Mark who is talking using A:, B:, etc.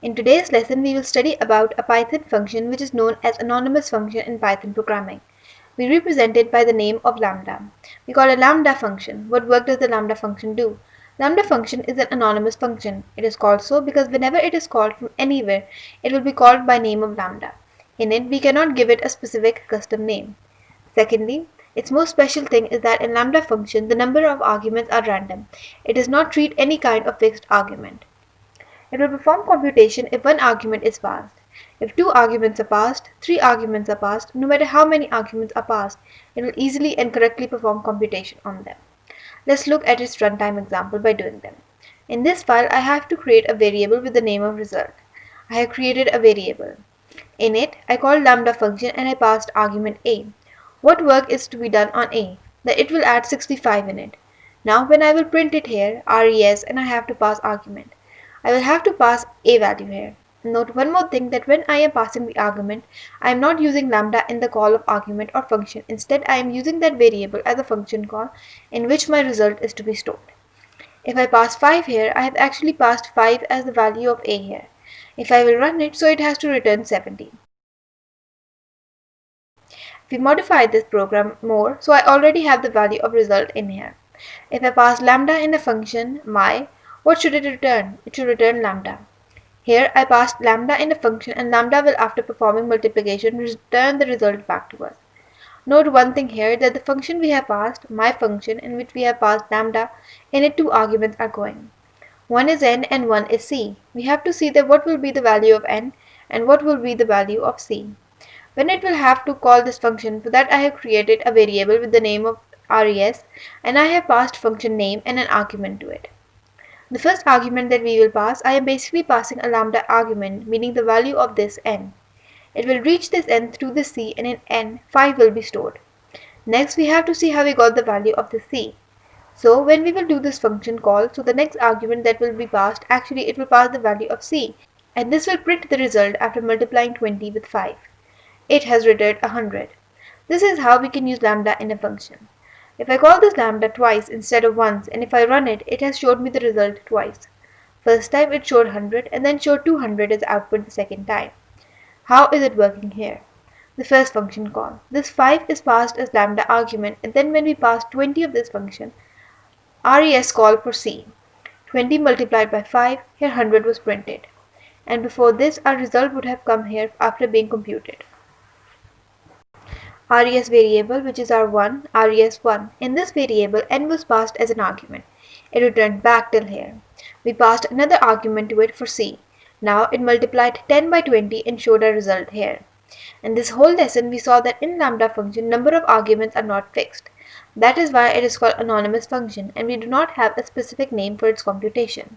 A: In today's lesson, we will study about a Python function which is known as anonymous function in Python programming. We represent it by the name of lambda. We call a lambda function. What work does the lambda function do? Lambda function is an anonymous function. It is called so because whenever it is called from anywhere, it will be called by name of lambda. In it, we cannot give it a specific custom name. Secondly, its most special thing is that in lambda function, the number of arguments are random. It does not treat any kind of fixed argument. It will perform computation if one argument is passed. If two arguments are passed, three arguments are passed, no matter how many arguments are passed, it will easily and correctly perform computation on them. Let's look at its runtime example by doing them. In this file, I have to create a variable with the name of result. I have created a variable. In it, I called lambda function and I passed argument a. What work is to be done on a? That it will add 65 in it. Now when I will print it here, res, and I have to pass argument. I will have to pass a value here. Note one more thing, that when I am passing the argument, I am not using lambda in the call of argument or function. Instead, I am using that variable as a function call in which my result is to be stored. If I pass 5 here, I have actually passed 5 as the value of a here. If I will run it, so it has to return 70. We modify this program more, so I already have the value of result in here. If I pass lambda in a function my, what should it return? It should return lambda. Here I passed lambda in a function and lambda will, after performing multiplication, return the result back to us. Note one thing here, that the function we have passed, my function, in which we have passed lambda, in it two arguments are going. One is n and one is c. We have to see that what will be the value of n and what will be the value of c. When it will have to call this function, for that I have created a variable with the name of res and I have passed function name and an argument to it. The first argument that we will pass, I am basically passing a lambda argument, meaning the value of this n. It will reach this n through the c and in n, 5 will be stored. Next we have to see how we got the value of the c. So when we will do this function call, so the next argument that will be passed, actually it will pass the value of c, and this will print the result after multiplying 20 with 5. It has returned 100. This is how we can use lambda in a function. If I call this lambda twice instead of once, and if I run it, it has showed me the result twice. First time it showed 100 and then showed 200 as output the second time. How is it working here? The first function call. This 5 is passed as lambda argument, and then when we pass 20 of this function, res call for c. 20 multiplied by 5, here 100 was printed. And before this, our result would have come here after being computed. Res variable, which is our 1, res1. In this variable, n was passed as an argument. It returned back till here. We passed another argument to it for c. Now it multiplied 10 by 20 and showed a result here. In this whole lesson, we saw that in lambda function, number of arguments are not fixed. That is why it is called anonymous function, and we do not have a specific name for its computation.